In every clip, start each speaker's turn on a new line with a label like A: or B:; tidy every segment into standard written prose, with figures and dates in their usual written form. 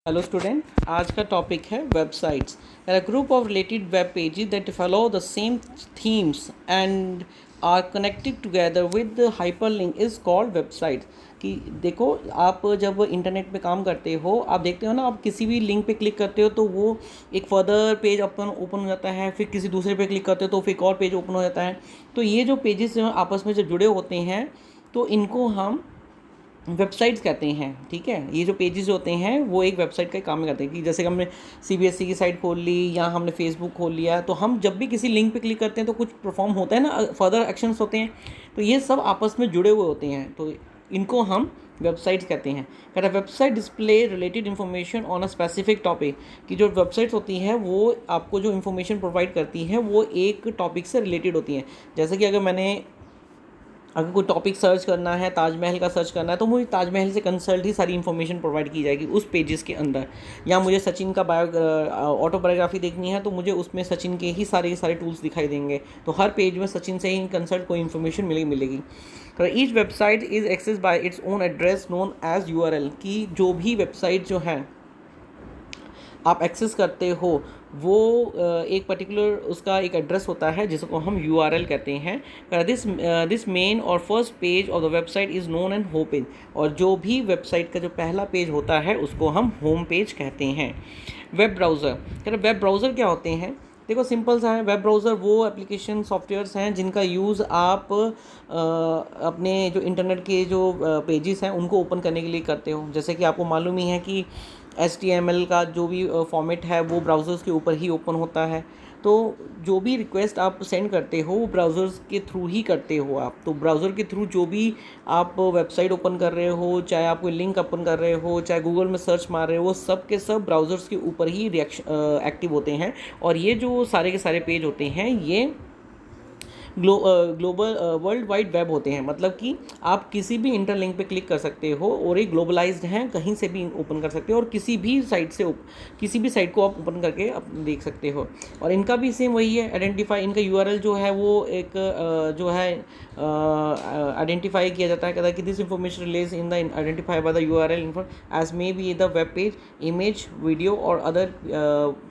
A: Hello student, आज का topic है websites. A group of related web pages that follow the same themes and are connected together with hyperlink is called websites. कि देखो, आप जब internet पे काम करते हो, आप देखते हो ना, आप किसी भी लिंक पे क्लिक करते हो तो वो एक फर्दर पेज ओपन हो जाता है, फिर किसी दूसरे पे क्लिक करते हो तो फिर एक और पेज ओपन हो जाता है। तो ये जो पेजेस जो आपस में जो जुड़े होते हैं, तो इनको हम वेबसाइट्स कहते हैं। ठीक है, ये जो पेजेस होते हैं वो एक वेबसाइट का काम करते हैं। कि जैसे कि हमने सीबीएसई की साइट खोल ली या हमने फेसबुक खोल लिया, तो हम जब भी किसी लिंक पे क्लिक करते हैं तो कुछ परफॉर्म होता है ना, फर्दर एक्शंस होते हैं। तो ये सब आपस में जुड़े हुए होते हैं, तो इनको हम वेबसाइट्स कहते हैं। कहते हैं website display related information on a specific topic. कि जो वेबसाइट्स होती हैं वो आपको जो इन्फॉर्मेशन प्रोवाइड करती हैं वो एक टॉपिक से रिलेटेड होती हैं। जैसे कि अगर कोई टॉपिक सर्च करना है, ताजमहल का सर्च करना है, तो मुझे ताजमहल से कंसल्ट ही सारी इन्फॉर्मेशन प्रोवाइड की जाएगी उस पेजेस के अंदर। या मुझे सचिन का ऑटोबायोग्राफी देखनी है तो मुझे उसमें सचिन के ही सारे टूल्स दिखाई देंगे। तो हर पेज में सचिन से ही कंसल्ट कोई इन्फॉर्मेशन मिलेगी। तो each website is access by its own address known as URL. की जो भी वेबसाइट जो है आप एक्सेस करते हो वो एक पर्टिकुलर उसका एक एड्रेस होता है जिसको हम यूआरएल कहते हैं। दिस मेन और first page of the website is known and home page. और जो भी वेबसाइट का जो पहला पेज होता है उसको हम होम पेज कहते हैं। वेब ब्राउज़र, कहते वेब ब्राउज़र क्या होते हैं? देखो, सिंपल सा है। वेब ब्राउज़र वो एप्लीकेशन सॉफ्टवेयर्स हैं जिनका यूज़ आप अपने जो इंटरनेट के जो पेजेस हैं उनको ओपन करने के लिए करते हो। जैसे कि आपको मालूम ही है कि HTML का जो भी फॉर्मेट है वो ब्राउज़र्स के ऊपर ही ओपन होता है। तो जो भी रिक्वेस्ट आप सेंड करते हो वो ब्राउज़र्स के थ्रू ही करते हो आप। तो ब्राउज़र के थ्रू जो भी आप वेबसाइट ओपन कर रहे हो, चाहे आप कोई लिंक ओपन कर रहे हो, चाहे गूगल में सर्च मार रहे हो, वो सब के सब ब्राउज़र्स के ऊपर ही एक्टिव होते हैं। और ये जो सारे के सारे पेज होते हैं ये ग्लोबल वर्ल्ड वाइड वेब होते हैं। मतलब कि आप किसी भी इंटरलिंक पे क्लिक कर सकते हो और ये ग्लोबलाइज्ड हैं, कहीं से भी ओपन कर सकते हो और किसी भी साइट से किसी भी साइट को आप ओपन करके देख सकते हो। और इनका भी सेम वही है, आइडेंटिफाई। इनका यूआरएल जो है वो एक जो है आइडेंटिफाई किया जाता है। कहता है कि this information relies in the identify by the URL as may be the web page, image, video और अदर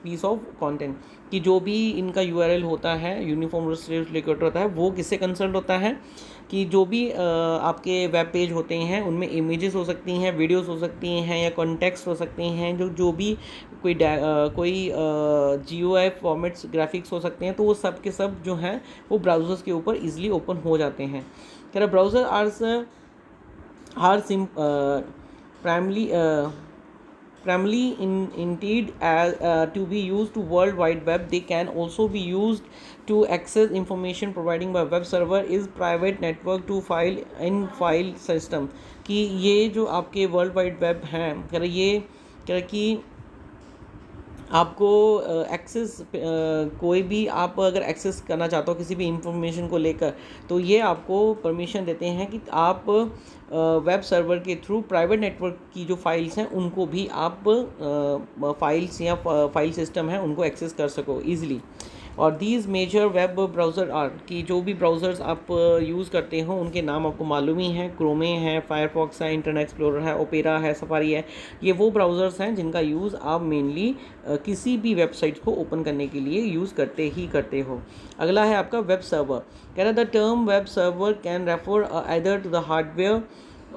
A: पीस ऑफ कंटेंट। कि जो भी इनका यूआरएल होता है, यूनिफॉर्म रिलेटेड होता है, वो किससे कंसर्न होता है? कि जो भी आपके वेब पेज होते हैं उनमें इमेजेस हो सकती हैं, वीडियोस हो सकती हैं या कॉन्टेक्स्ट हो सकते हैं, जो भी कोई GUI फॉर्मेट्स, ग्राफिक्स हो सकते हैं। तो वो सब के सब जो हैं वो ब्राउज़र्स के ऊपर ईजिली ओपन हो जाते हैं। कह रहा browser are primarily intended as to be used to world wide web. They can also be used to access information providing by web server is private network to file system। कि ये जो आपके world wide web हैं, ये कह रहे कि आपको एक्सेस कोई भी आप अगर एक्सेस करना चाहते हो किसी भी इंफॉर्मेशन को लेकर, तो ये आपको परमिशन देते हैं कि आप वेब सर्वर के थ्रू प्राइवेट नेटवर्क की जो फाइल्स हैं उनको भी आप फाइल्स या फाइल सिस्टम है उनको एक्सेस कर सको ईजिली। और these major web browser are, कि जो भी ब्राउज़र्स आप यूज़ करते हो उनके नाम आपको मालूम ही हैं। क्रोमे है, फायरफॉक्स है, इंटरनेट एक्सप्लोरर है, ओपेरा है, सफारी है। ये वो ब्राउज़र्स हैं जिनका यूज़ आप मेनली किसी भी वेबसाइट को ओपन करने के लिए यूज़ करते हो। अगला है आपका वेब सर्वर। कह रहा the term web server can refer either to the hardware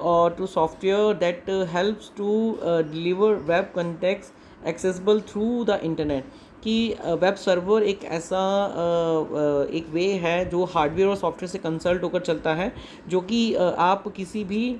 A: or to software that helps to deliver web context accessible through the internet। कि वेब सर्वर एक ऐसा एक वे है जो हार्डवेयर और सॉफ्टवेयर से कंसल्ट होकर चलता है, जो कि आप किसी भी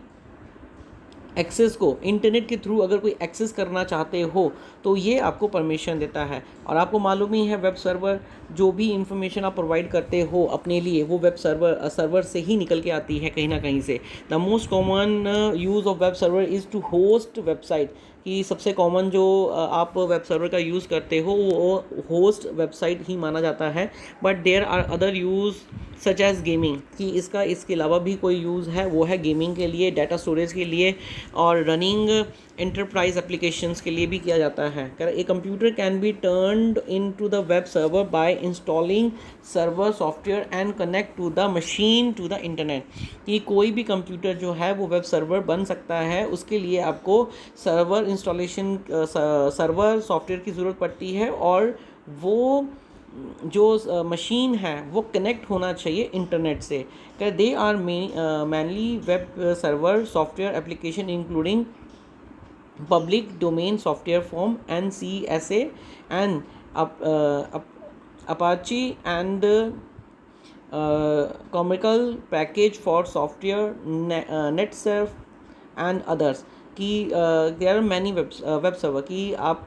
A: एक्सेस को इंटरनेट के थ्रू अगर कोई एक्सेस करना चाहते हो तो ये आपको परमिशन देता है। और आपको मालूम ही है वेब सर्वर जो भी इंफॉर्मेशन आप प्रोवाइड करते हो अपने लिए वो वेब सर्वर से ही निकल के आती है कहीं ना कहीं से। The most common use of web server is to host website. कि सबसे कॉमन जो आप वेब सर्वर का यूज़ करते हो वो होस्ट वेबसाइट ही माना जाता है। But there are other use such as gaming. कि इसके अलावा भी कोई यूज़ है, वो है गेमिंग के लिए, डाटा स्टोरेज के लिए और रनिंग एंटरप्राइज एप्लीकेशंस के लिए भी किया जाता है। A computer can be turned into the web server by installing server software and connect to the machine to the internet. कि कोई भी कंप्यूटर जो है वो वेब सर्वर बन सकता है, उसके लिए आपको सर्वर इंस्टॉलेशन सर्वर सॉफ्टवेयर की ज़रूरत पड़ती है, और वो जो मशीन है वो कनेक्ट होना चाहिए इंटरनेट से। They are mainly web server software application including public domain software form NCSA and Apache and commercial package for software NetSurf and others। कि there are many web server कि आप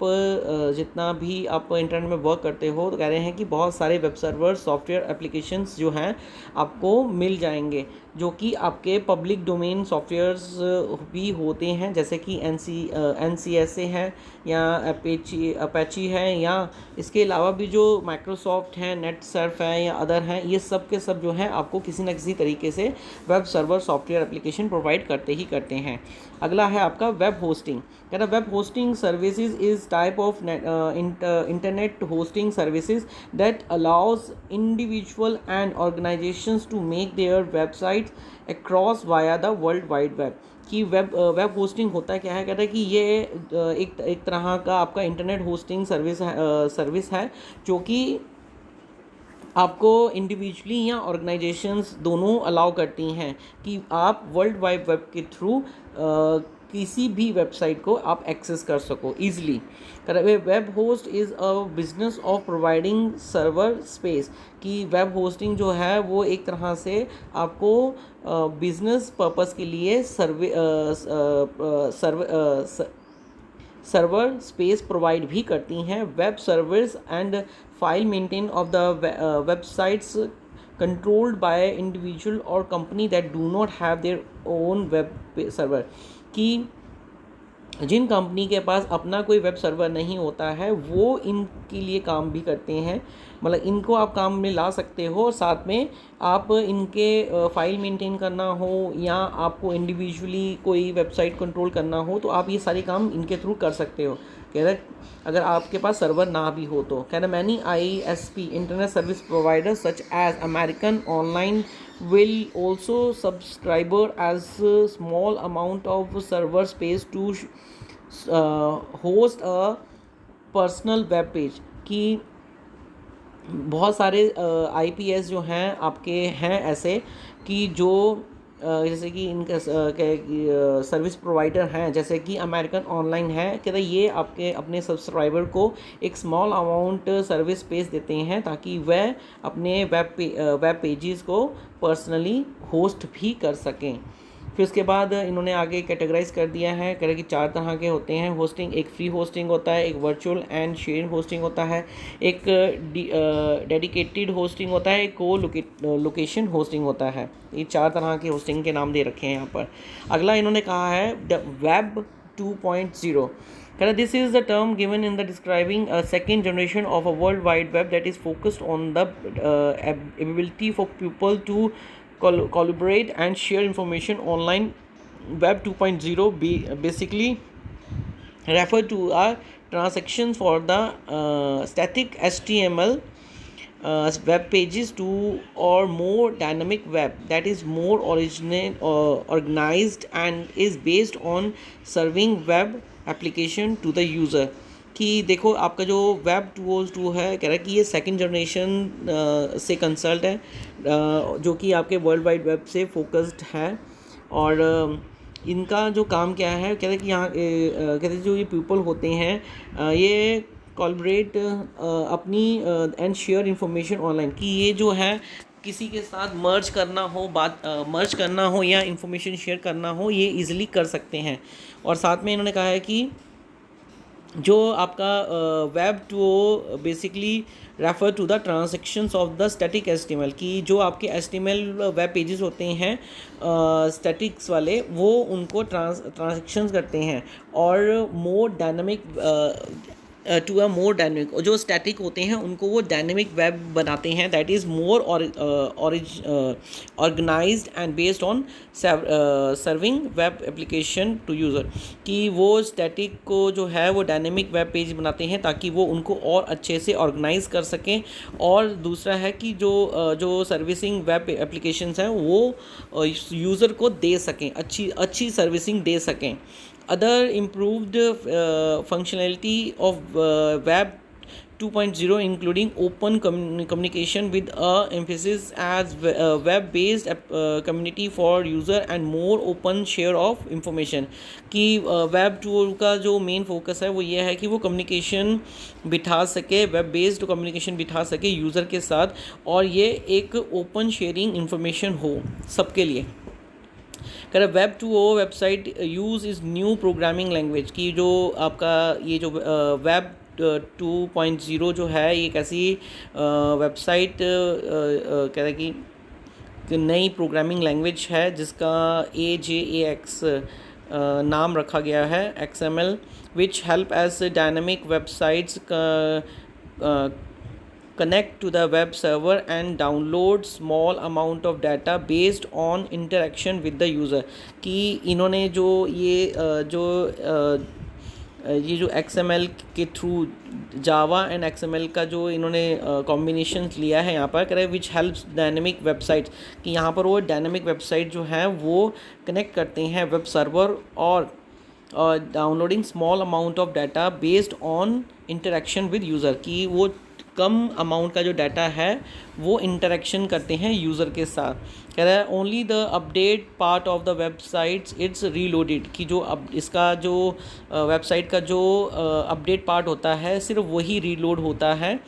A: जितना भी आप इंटरनेट में वर्क करते हो तो कह रहे हैं कि बहुत सारे वेब सर्वर सॉफ्टवेयर एप्लीकेशंस जो हैं आपको मिल जाएंगे, जो कि आपके पब्लिक डोमेन सॉफ्टवेयर्स भी होते हैं, जैसे कि NCSA है या अपैची है, या इसके अलावा भी जो माइक्रोसॉफ्ट है, नेटसर्फ है या अदर हैं, ये सब के सब जो हैं आपको किसी न किसी तरीके से web server software application provide करते ही करते हैं। अगला है आपका वेब होस्टिंग। कहता है web hosting services is type of internet hosting services that allows individual and organisations to make their websites across via the world wide web. कि web hosting होता है क्या है, कहता है कि ये एक तरह का आपका इंटरनेट होस्टिंग सर्विस है जो कि आपको इंडिविजुअली या ऑर्गेनाइजेशंस दोनों अलाउ करती हैं कि आप वर्ल्ड वाइड वेब के थ्रू किसी भी वेबसाइट को आप एक्सेस कर सको easily. Web host is a business of providing server space. कि वेब होस्टिंग जो है वो एक तरह से आपको बिजनेस पर्पस के लिए सर्वर स्पेस प्रोवाइड भी करती हैं। Web service and file maintain of the websites controlled by individual और company that do not have their own web server. कि जिन कंपनी के पास अपना कोई वेब सर्वर नहीं होता है वो इनके लिए काम भी करते हैं, मतलब इनको आप काम में ला सकते हो, और साथ में आप इनके फाइल मेंटेन करना हो या आपको इंडिविजुअली कोई वेबसाइट कंट्रोल करना हो तो आप ये सारे काम इनके थ्रू कर सकते हो। कह रहे अगर आपके पास सर्वर ना भी हो तो। कह रहे many ISP internet service provider such as American online will also subscriber as a small amount of server space to host a personal web page। कि बहुत सारे IPS जो हैं आपके हैं ऐसे कि जो जैसे कि इनका सर्विस प्रोवाइडर हैं, जैसे कि अमेरिकन ऑनलाइन है, कहते ये आपके अपने सब्सक्राइबर को एक स्मॉल अमाउंट सर्विस स्पेस देते हैं ताकि वह अपने वेब पेजेस को पर्सनली होस्ट भी कर सकें। फिर उसके बाद इन्होंने आगे कैटेगराइज कर दिया है, कह रहे कि 4 तरह के होते हैं होस्टिंग। एक फ्री होस्टिंग होता है, एक वर्चुअल एंड शेयरिंग होस्टिंग होता है, एक डेडिकेटेड होस्टिंग होता है, एक को लोकेशन होस्टिंग होता है। ये 4 तरह के होस्टिंग के नाम दे रखे हैं यहाँ पर। अगला इन्होंने कहा है वेब 2.0। कहना this is the term given in the describing a second generation of a world wide web that is focused on the ability for people to collaborate and share information online। Web 2.0 basically refer to transactions for the static HTML web pages to or more dynamic web that is more organized and is based on serving web application to the user। कि देखो आपका जो web 2.0 है, कह रहा है कि ये सेकंड जनरेशन से कंसल्ट है जो कि आपके वर्ल्ड वाइड वेब से फोकस्ड है। और इनका जो काम क्या है, कहते हैं कि यहाँ कहते हैं जो ये पीपल होते हैं ये कोलैबोरेट अपनी एंड शेयर इंफॉर्मेशन ऑनलाइन। कि ये जो है किसी के साथ मर्ज करना हो या इंफॉर्मेशन शेयर करना हो ये इजीली कर सकते हैं। और साथ में इन्होंने कहा है कि जो आपका web 2 basically refer to the transactions of the static HTML। की जो आपके HTML वेब पेजेस होते हैं स्टैटिक्स वाले, वो उनको ट्रांजैक्शंस करते हैं। और more dynamic to a more dynamic, और जो स्टैटिक होते हैं उनको वो डायनेमिक वेब बनाते हैं, that is more organised and based on serving web application to user. कि वो स्टैटिक को जो है वो डायनेमिक वेब पेज बनाते हैं ताकि वो उनको और अच्छे से ऑर्गेनाइज कर सकें, और दूसरा है कि जो सर्विसिंग वेब एप्लीकेशंस हैं वो यूज़र को दे सकें, अच्छी सर्विसिंग दे सकें। Other improved functionality of Web 2.0 including open communication with a emphasis as web-based community for user and more open share of information। कि वेब 2 का जो मेन फोकस है वो ये है कि वो कम्युनिकेशन बिठा सके, वेब बेस्ड कम्युनिकेशन बिठा सके यूज़र के साथ, और ये एक ओपन शेयरिंग इंफॉर्मेशन हो सबके लिए। कह रहा web 2.0 website use is new programming language. की जो आपका ये जो वेब 2.0 जो है ये एक ऐसी वेबसाइट कह रहा है कि नई प्रोग्रामिंग लैंग्वेज है जिसका AJAX नाम रखा गया है, XML, which help as dynamic websites connect to the web server and download small amount of data based on interaction with the user। कि इन्होंने जो XML के थ्रू जावा एंड XML का जो इन्होंने कॉम्बिनेशन लिया है यहाँ पर, करें विच हेल्प्स डायनेमिक वेबसाइट्स, कि यहाँ पर वो डायनेमिक वेबसाइट जो है वो कनेक्ट करते हैं वेब सर्वर और downloading small amount of data based on interaction with user. की वो कम अमाउंट का जो डाटा है वो इंटरेक्शन करते हैं यूज़र के साथ। कह रहा है only the update part of the websites it's reloaded. कि जो अब इसका जो वेबसाइट का जो अपडेट पार्ट होता है सिर्फ वही रीलोड होता है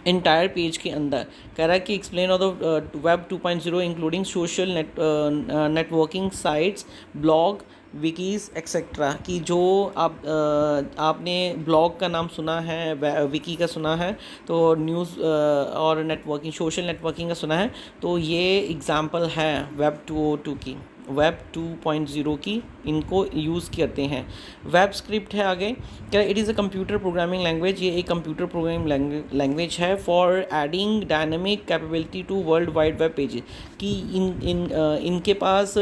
A: इंटायर पेज के अंदर। कह रहा है कि explain of the web 2.0 including social networking sites, blog, wikis etcetera. कि जो आपने ब्लॉग का नाम सुना है, विकी का सुना है, तो न्यूज़ और नेटवर्किंग, सोशल नेटवर्किंग का सुना है, तो ये एग्ज़ाम्पल है वेब 2.0 की, वेब 2.0 की इनको यूज़ करते हैं। वेब स्क्रिप्ट है आगे, क्या it is a computer programming language. ये एक कंप्यूटर प्रोग्रामिंग लैंग्वेज है for adding dynamic capability to world wide web pages. कि इनके पास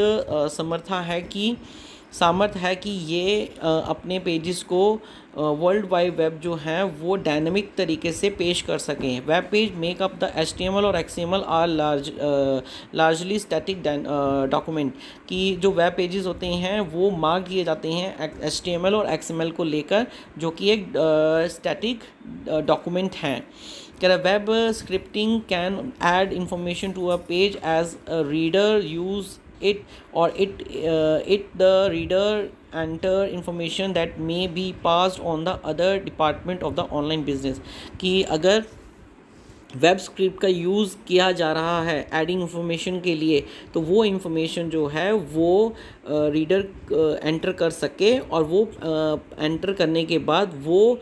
A: सामर्थ्य है कि ये अपने पेजेस को वर्ल्ड वाइड वेब जो हैं वो डायनेमिक तरीके से पेश कर सकें। Web page make up the HTML और XML are largely static document. कि जो वेब पेजेस होते हैं वो मार्क किए जाते हैं HTML और XML को लेकर, जो कि एक स्टैटिक डॉक्यूमेंट हैं। कह रहा web scripting can add information to a page as a reader use it or it the reader enter information that may be passed on the other department of the online business। कि अगर web script का use किया जा रहा है adding information के लिए, तो वो इंफॉर्मेशन जो है वो रीडर एंटर कर सके, और वो एंटर करने के बाद वो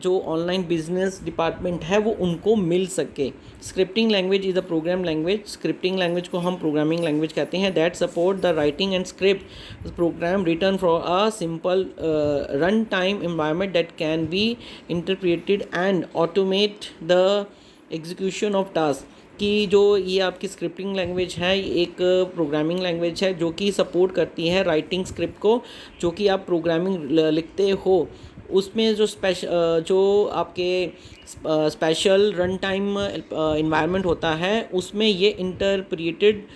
A: जो ऑनलाइन बिजनेस डिपार्टमेंट है वो उनको मिल सके। Scripting language is a program language. Scripting language को हम प्रोग्रामिंग लैंग्वेज कहते हैं। That support the writing and script program return for a simple run time environment that can be interpreted and automate the execution of task. कि जो ये आपकी scripting language है, एक प्रोग्रामिंग लैंग्वेज है जो कि सपोर्ट करती है राइटिंग स्क्रिप्ट को। जो कि आप प्रोग्रामिंग लिखते हो उसमें जो आपके स्पेशल रन टाइम इन्वायरमेंट होता है उसमें ये इंटरप्रेटेड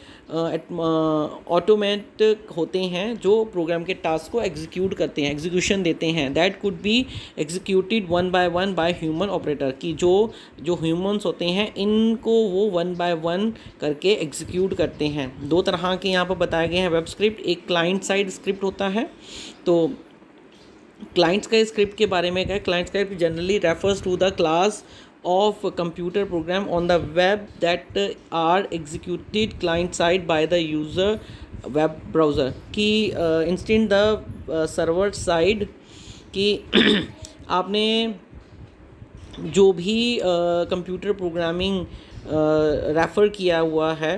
A: ऑटोमेट होते हैं जो प्रोग्राम के टास्क को एग्जीक्यूट करते हैं, एग्जीक्यूशन देते हैं। That could be executed one by human operator. की जो ह्यूमंस होते हैं इनको वो वन बाय वन करके एग्जीक्यूट करते हैं। दो तरह के यहाँ पर बताए गए हैं वेब स्क्रिप्ट। एक क्लाइंट साइड स्क्रिप्ट होता है, तो क्लाइंट्स का स्क्रिप्ट के बारे में क्या है, client script generally refers to the class of computer program on the web that are executed client side by the user web browser। कि इंस्टेंट द सर्वर साइड। कि आपने जो भी कंप्यूटर प्रोग्रामिंग रेफ़र किया हुआ है,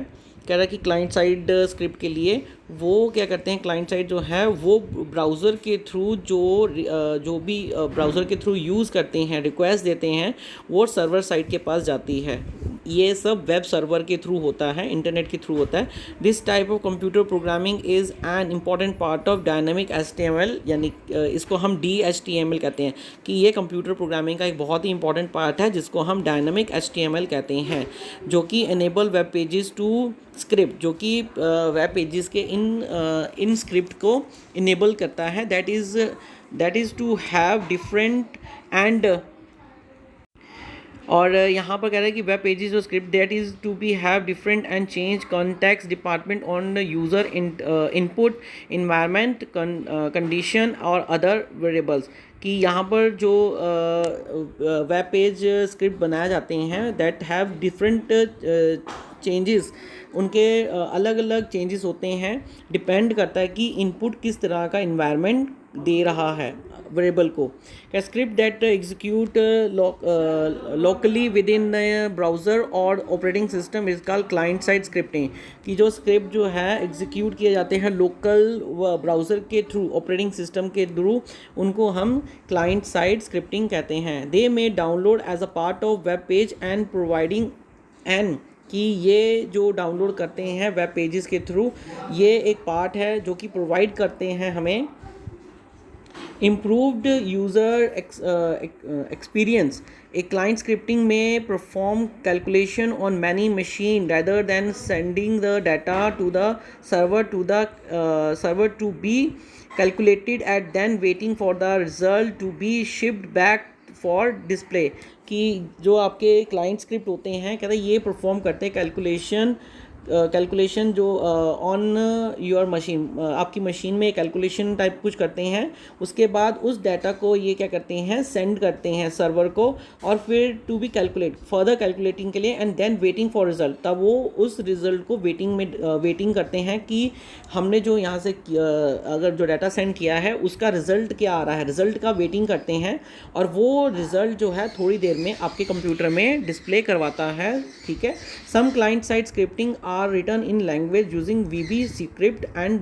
A: कह रहा है कि क्लाइंट साइड स्क्रिप्ट के लिए वो क्या करते हैं, क्लाइंट साइड जो है वो ब्राउज़र के थ्रू जो भी ब्राउज़र के थ्रू यूज़ करते हैं, रिक्वेस्ट देते हैं, वो सर्वर साइड के पास जाती है। ये सब वेब सर्वर के थ्रू होता है, इंटरनेट के थ्रू होता है। This type of computer programming is an important part of dynamic HTML, यानी इसको हम DHTML कहते हैं कि ये कंप्यूटर प्रोग्रामिंग का एक बहुत ही इंपॉर्टेंट पार्ट है जिसको हम डायनामिक HTML कहते हैं, जो कि enable web pages to script, जो कि वेब पेजेस के इन स्क्रिप्ट को इनेबल करता है, that is to have different and. और यहाँ पर कह रहा है कि वेब पेजेस और script that is to be have different and change context department on user input environment condition और अदर वेरिएबल्स, कि यहाँ पर जो वेब पेज स्क्रिप्ट बनाए जाते हैं दैट हैव डिफरेंट चेंजेस, उनके अलग अलग चेंजेस होते हैं, डिपेंड करता है कि इनपुट किस तरह का इन्वायरमेंट दे रहा है वेरिएबल को। Script that execute locally within browser और operating system is called client side scripting, कि जो स्क्रिप्ट जो है एग्जीक्यूट किए जाते हैं लोकल ब्राउज़र के थ्रू, ऑपरेटिंग सिस्टम के थ्रू, उनको हम क्लाइंट साइड स्क्रिप्टिंग कहते हैं। They may download as a part of web page and providing an, कि ये जो डाउनलोड करते हैं वेब पेजेस के थ्रू, ये एक पार्ट है जो कि प्रोवाइड करते हैं हमें improved user experience. A client scripting may perform calculation on many machines rather than sending the data to the server to be calculated and then waiting for the result to be shipped back for display, कि जो आपके client script होते हैं कहते हैं ये perform करते हैं कैलकुलेशन जो ऑन योर मशीन, आपकी मशीन में कैलकुलेशन टाइप कुछ करते हैं, उसके बाद उस डाटा को ये क्या करते हैं, सेंड करते हैं सर्वर को, और फिर to be calculate further calculating के लिए and then waiting for result, तब वो उस रिजल्ट को वेटिंग करते हैं कि हमने जो यहाँ से अगर जो डाटा सेंड किया है उसका रिजल्ट क्या आ रहा है, रिजल्ट का वेटिंग करते हैं, और वो रिजल्ट जो है थोड़ी देर में आपके कंप्यूटर में डिस्प्ले करवाता है। ठीक है। Some client side scripting are written in language using VB script and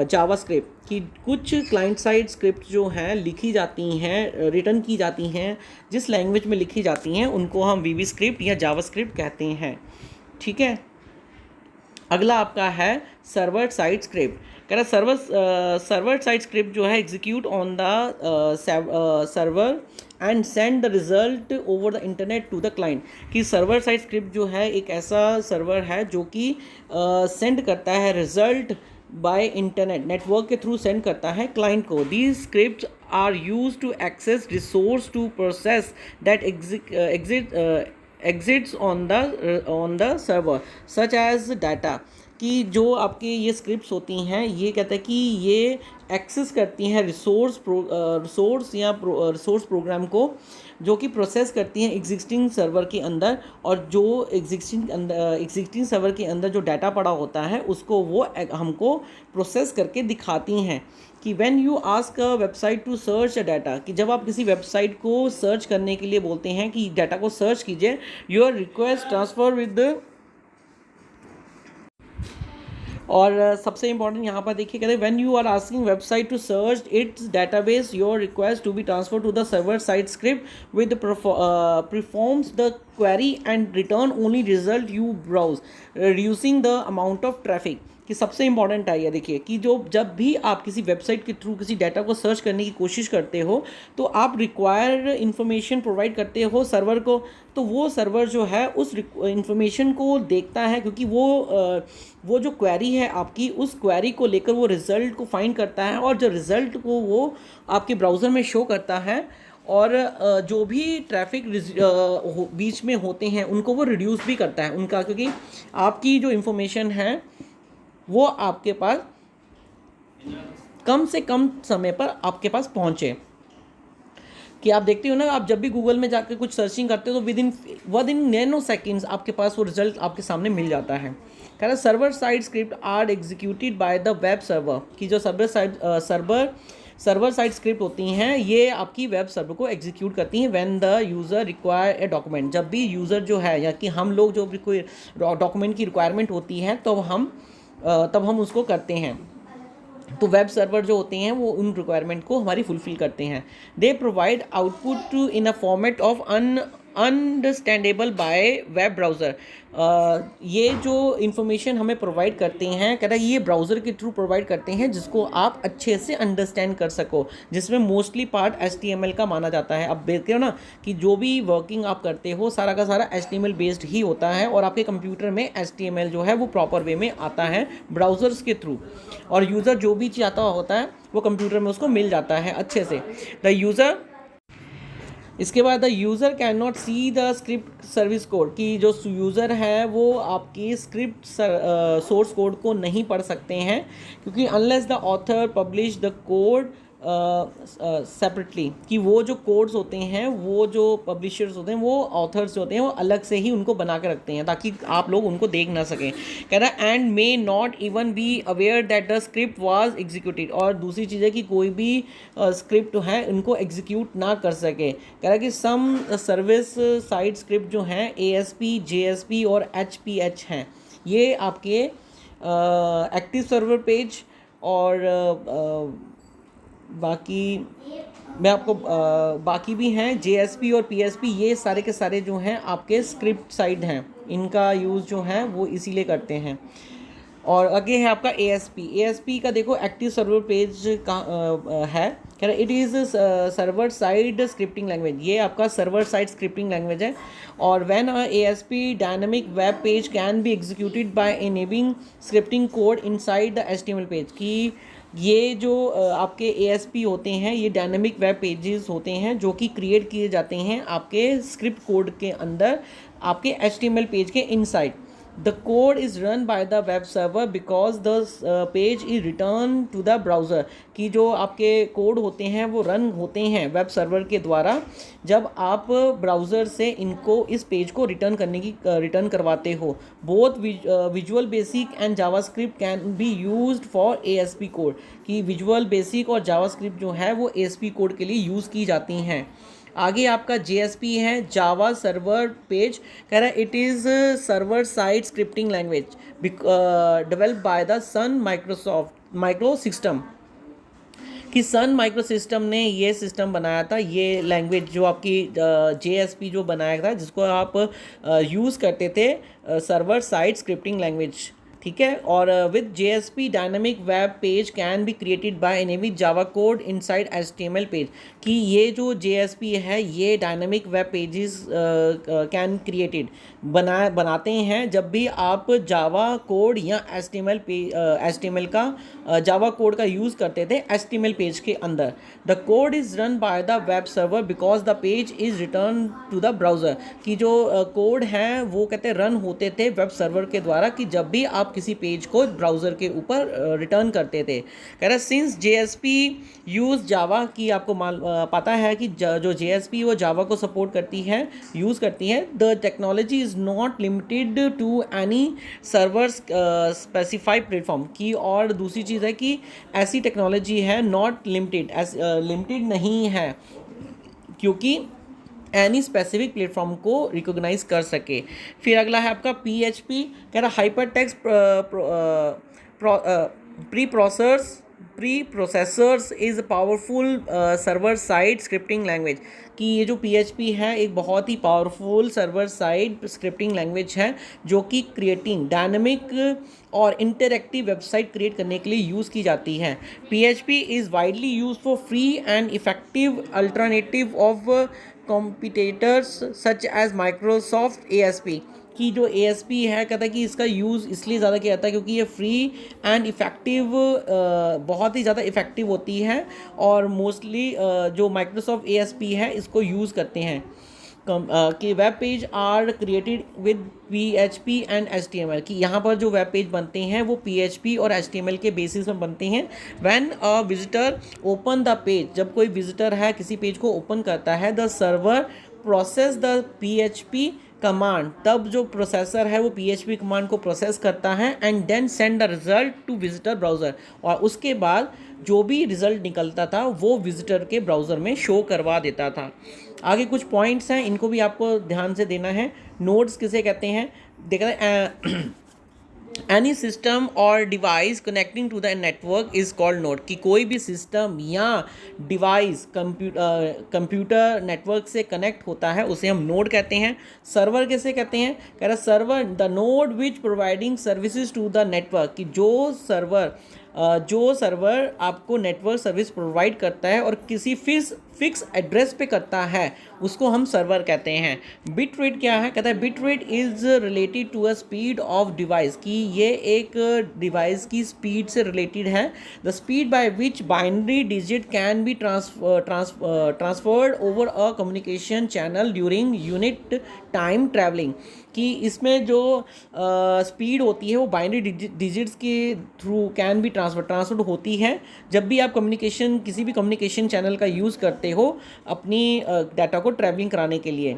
A: JavaScript, कि कुछ क्लाइंट साइड स्क्रिप्ट जो हैं लिखी जाती हैं, रिटन की जाती हैं, जिस लैंग्वेज में लिखी जाती हैं उनको हम VB स्क्रिप्ट या जावास्क्रिप्ट कहते हैं। ठीक है। अगला आपका है सर्वर साइड स्क्रिप्ट। कह रहा सर्वर साइड स्क्रिप्ट जो है execute on the server and send the result over the internet to the client, कि सर्वर साइड स्क्रिप्ट जो है एक ऐसा सर्वर है जो कि सेंड करता है रिजल्ट बाय इंटरनेट, नेटवर्क के थ्रू सेंड करता है क्लाइंट को। These script are use to access resource to process that exits on the server such as data, कि जो आपके ये स्क्रिप्ट्स होती हैं ये कहता है कि ये एक्सेस करती हैं रिसोर्स प्रोग्राम को, जो कि प्रोसेस करती हैं एग्जिस्टिंग सर्वर के अंदर, और जो एग्जिस्टिंग सर्वर के अंदर जो डाटा पड़ा होता है उसको वो हमको प्रोसेस करके दिखाती हैं। कि when you ask a website to search a data, कि जब आप किसी वेबसाइट को सर्च करने के लिए बोलते हैं कि डाटा को सर्च कीजिए, योर रिक्वेस्ट ट्रांसफर विद, और सबसे इंपॉर्टेंट यहाँ पर देखिए कहते हैं when you are asking website to search its database your request to be transfer to the server side script with performs the query and return only result you browse reducing the amount of traffic, कि सबसे important है ये देखिए कि जब भी आप किसी वेबसाइट के थ्रू किसी डाटा को सर्च करने की कोशिश करते हो तो आप रिक्वायर्ड इन्फॉर्मेशन प्रोवाइड करते हो सर्वर को, तो वो सर्वर जो है उस इन्फॉर्मेशन को देखता है, क्योंकि वो जो क्वेरी है आपकी, उस क्वेरी को लेकर वो रिज़ल्ट को फाइंड करता है, और जो रिज़ल्ट को वो आपके ब्राउज़र में शो करता है, और जो भी ट्रैफिक बीच में होते हैं उनको वो रिड्यूस भी करता है उनका, क्योंकि आपकी जो इन्फॉर्मेशन है वो आपके पास कम से कम समय पर आपके पास पहुंचे। कि आप देखते हो ना, आप जब भी गूगल में जाकर कुछ सर्चिंग करते हो तो विद इन नैनो सेकेंड्स आपके पास वो रिजल्ट आपके सामने मिल जाता है। कह रहा server side script are executed by the web server, कि जो सर्वर सर्वर साइड स्क्रिप्ट होती हैं, ये आपकी वेब सर्वर को एग्जीक्यूट करती हैं when the user require a document. जब भी यूज़र जो है या कि हम लोग जो भी कोई डॉक्यूमेंट की रिक्वायरमेंट होती है तो तब हम उसको करते हैं। तो वेब सर्वर जो होते हैं वो उन रिक्वायरमेंट को हमारी फुलफ़िल करते हैं। They provide output in a format of understandable by web browser. ये जो इन्फॉर्मेशन हमें प्रोवाइड करते हैं, कह रहा है ये ब्राउज़र के थ्रू प्रोवाइड करते हैं जिसको आप अच्छे से अंडरस्टैंड कर सको, जिसमें मोस्टली पार्ट HTML का माना जाता है। अब देखते हो ना कि जो भी वर्किंग आप करते हो सारा का सारा HTML बेस्ड ही होता है, और आपके कंप्यूटर में HTML जो है वो प्रॉपर वे में आता है ब्राउज़र्स के थ्रू, और यूज़र जो भी चाहता होता है वो कंप्यूटर में उसको मिल जाता है अच्छे से। इसके बाद the user can not see the script service code, कि जो यूज़र है वो आपकी स्क्रिप्ट सोर्स कोड को नहीं पढ़ सकते हैं, क्योंकि unless the author publish the code separately, कि वो जो कोड्स होते हैं, वो जो पब्लिशर्स होते हैं, वो ऑथर्स होते हैं, वो अलग से ही उनको बना के रखते हैं ताकि आप लोग उनको देख ना सकें। कह रहा है and may not even be aware that the script was executed, और दूसरी चीज़ है कि कोई भी स्क्रिप्ट है उनको एग्जीक्यूट ना कर सके। कह रहा है कि सम सर्विस साइड स्क्रिप्ट जो हैं ASP, JSP और HPH हैं, ये आपके एक्टिव सर्वर पेज और बाकी मैं आपको बाकी भी हैं JSP और PSP, ये सारे के सारे जो हैं आपके स्क्रिप्ट साइड हैं, इनका यूज़ जो है वो इसीलिए करते हैं। और आगे है आपका ASP का देखो एक्टिव सर्वर पेज का है, कह रहा it is server side scripting language, ये आपका सर्वर साइड स्क्रिप्टिंग लैंग्वेज है। और when ASP dynamic web page can be executed by enabling scripting code inside the HTML page, की ये जो आपके ASP होते हैं ये डायनामिक वेब पेजेस होते हैं जो कि क्रिएट किए जाते हैं आपके स्क्रिप्ट कोड के अंदर, आपके HTML पेज के inside. The code is run by the web server because the page is return to the browser, कि जो आपके कोड होते हैं वो रन होते हैं वेब सर्वर के द्वारा जब आप ब्राउज़र से इनको इस पेज को रिटर्न करवाते हो। Both visual basic and JavaScript can be used for ASP code, कि विजुअल बेसिक और जावास्क्रिप्ट जो है वो ASP कोड के लिए यूज़ की जाती हैं। आगे आपका JSP है जावा सर्वर पेज, कह रहा है it is server side scripting language developed by the Sun micro system, कि सन माइक्रो सिस्टम ने ये सिस्टम बनाया था, ये लैंग्वेज जो आपकी JSP जो बनाया था जिसको आप यूज़ करते थे सर्वर साइड स्क्रिप्टिंग लैंग्वेज, ठीक है। और with JSP dynamic web page can be created by enabling Java code inside HTML page, कि ये जो JSP है ये dynamic web pages can created बनाते हैं जब भी आप जावा कोड या HTML का जावा कोड का यूज़ करते थे HTML पेज के अंदर। The code is run by the web server because the page is return to the browser, कि जो कोड हैं वो कहते हैं रन होते थे वेब सर्वर के द्वारा, कि जब भी आप किसी पेज को ब्राउज़र के ऊपर रिटर्न करते थे। कह रहा सिंस JSP यूज़ जावा, की आपको पता है कि जो JSP वो जावा को सपोर्ट करती है, यूज़ करती है। The technology is not limited to any server specified platform, की और दूसरी चीज़ है कि ऐसी टेक्नोलॉजी है नॉट लिमिटेड नहीं है क्योंकि एनी स्पेसिफिक प्लेटफॉर्म को रिकॉग्नाइज कर सके। फिर अगला है आपका PHP, कह रहा hypertext preprocessors is powerful server side scripting language, कि ये जो PHP है एक बहुत ही powerful server side scripting language है जो कि क्रिएटिंग डायनामिक और इंटरैक्टिव वेबसाइट क्रिएट करने के लिए यूज़ की जाती है। PHP is widely use for free and effective alternative of competitors such as Microsoft ASP, की जो ASP है कहता है कि इसका यूज़ इसलिए ज़्यादा किया जाता है क्योंकि ये फ्री एंड इफ़ेक्टिव बहुत ही ज़्यादा इफ़ेक्टिव होती है, और मोस्टली जो माइक्रोसॉफ्ट ASP है इसको यूज़ करते हैं। कि web page are created with PHP and HTML, कि यहाँ पर जो वेब पेज बनते हैं वो PHP और HTML के बेसिस में बनते हैं। When a visitor open the page, जब कोई विजिटर है किसी पेज को ओपन करता है, the server process the PHP command, तब जो प्रोसेसर है वो PHP कमांड को प्रोसेस करता है and then send the result to visitor browser, और उसके बाद जो भी रिजल्ट निकलता था वो विजिटर के ब्राउज़र में शो करवा देता था। आगे कुछ पॉइंट्स हैं, इनको भी आपको ध्यान से देना है। नोड्स किसे कहते हैं, देखा है एनी सिस्टम और device connecting to the network is called node, कि कोई भी सिस्टम या डिवाइस कंप्यूटर नेटवर्क से कनेक्ट होता है उसे हम नोड कहते हैं। सर्वर किसे कहते हैं, कह रहा server the node which providing services to the network, कि जो सर्वर आपको नेटवर्क सर्विस प्रोवाइड करता है और किसी फिक्स एड्रेस पे करता है उसको हम सर्वर कहते हैं। बिट रेट क्या है, कहता है bit rate is related to a speed of device, कि ये एक डिवाइस की स्पीड से रिलेटेड है। The speed by which binary digit can be transferred over a communication channel during unit time travelling, कि इसमें जो स्पीड होती है वो बाइनरी डिजिट्स के थ्रू कैन बी ट्रांसफर्ड होती है जब भी आप किसी भी कम्युनिकेशन चैनल का यूज़ करते हो अपनी डाटा को ट्रैवलिंग कराने के लिए।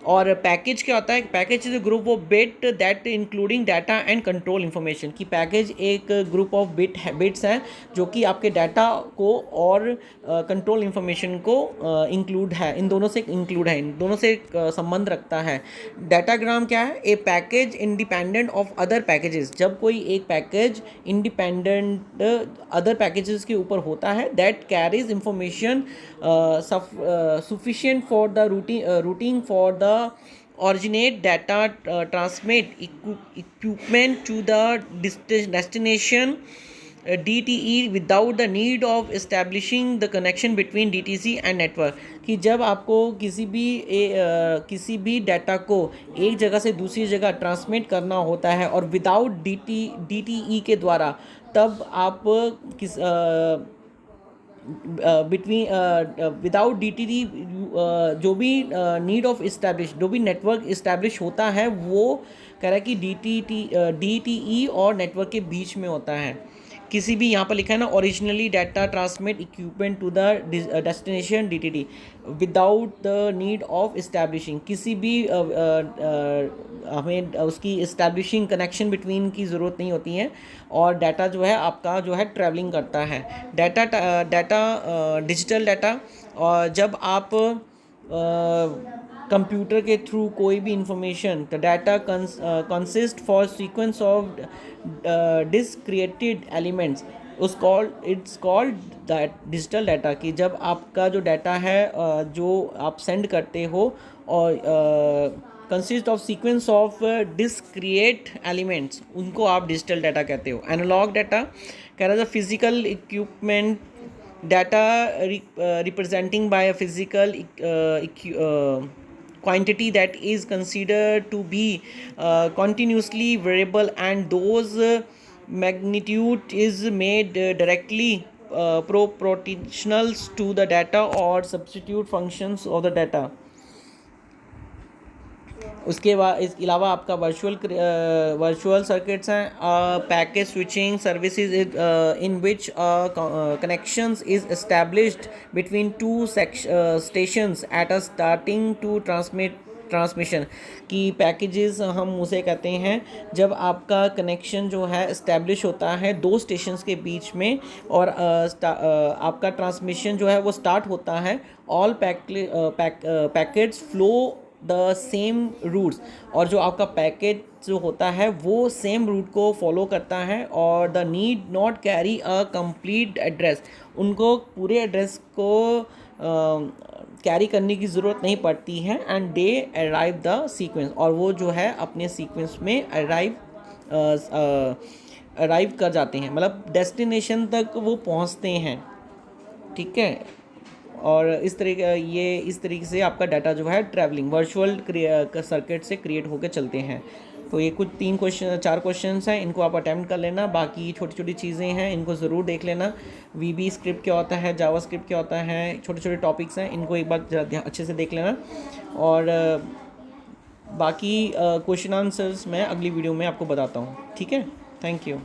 A: और पैकेज क्या होता है, package is a group of bit that including data and control information, कि पैकेज एक ग्रुप ऑफ बिट्स हैं जो कि आपके डाटा को और कंट्रोल इन्फॉर्मेशन को इंक्लूड है, इन दोनों से संबंध रखता है। डाटाग्राम क्या है, a package independent of other packages, जब कोई एक पैकेज इंडिपेंडेंट अदर पैकेजेस के ऊपर होता है, that carries information sufficient for the routing for the originate data transmit equipment to the destination DTE without the need of establishing the connection between DTC and network, कि जब आपको किसी भी data को एक जगह से दूसरी जगह ट्रांसमिट करना होता है और विदाउट DTE के द्वारा, तब आप विदाउट DTE जो भी नीड ऑफ इस्टेब्लिश, जो भी नेटवर्क इस्टेब्लिश होता है वो कह रहा है कि DTE और नेटवर्क के बीच में होता है। किसी भी यहाँ पर लिखा है ना, originally data transmit equipment to the destination DTD without the need of establishing, किसी भी हमें उसकी इस्टेब्लिशिंग कनेक्शन बिटवीन की ज़रूरत नहीं होती है और डाटा जो है आपका जो है ट्रैवलिंग करता है। डाटा डिजिटल डाटा, और जब आप कंप्यूटर के थ्रू कोई भी information, the data consist for sequence of discreted elements it's called that digital data, कि जब आपका जो डाटा है जो आप सेंड करते हो और consist of sequence of discrete elements, उनको आप डिजिटल डाटा कहते हो। एनालॉग डाटा कह रहा है physical equipment data representing by a physical quantity that is considered to be continuously variable, and those magnitude is made directly proportional to the data or substitute functions of the data। उसके बाद इसके अलावा आपका virtual circuits हैं, package switching services in which connections is established between two stations at a starting to transmission, की packages हम उसे कहते हैं जब आपका कनेक्शन जो है इस्टेब्लिश होता है दो स्टेशंस के बीच में और आपका ट्रांसमिशन जो है वो स्टार्ट होता है। All packets flow the same routes, और जो आपका पैकेट जो होता है वो सेम रूट को फॉलो करता है और the need not carry a complete address, उनको पूरे एड्रेस को कैरी करने की ज़रूरत नहीं पड़ती है। And they arrive the sequence, और वो जो है अपने सीक्वेंस में अराइव कर जाते हैं, मतलब डेस्टिनेशन तक वो पहुंचते हैं। ठीक है, और इस तरीके से आपका डाटा जो है ट्रैवलिंग वर्चुअल सर्किट से क्रिएट होकर चलते हैं। तो ये कुछ 4 क्वेश्चंस हैं, इनको आप अटैम्प्ट कर लेना। बाकी छोटी छोटी चीज़ें हैं, इनको ज़रूर देख लेना। VB स्क्रिप्ट क्या होता है, जावा स्क्रिप्ट क्या होता है, छोटे छोटे टॉपिक्स हैं, इनको एक बार अच्छे से देख लेना। और बाकी क्वेश्चन आंसर्स मैं अगली वीडियो में आपको बताता हूँ। ठीक है, थैंक यू।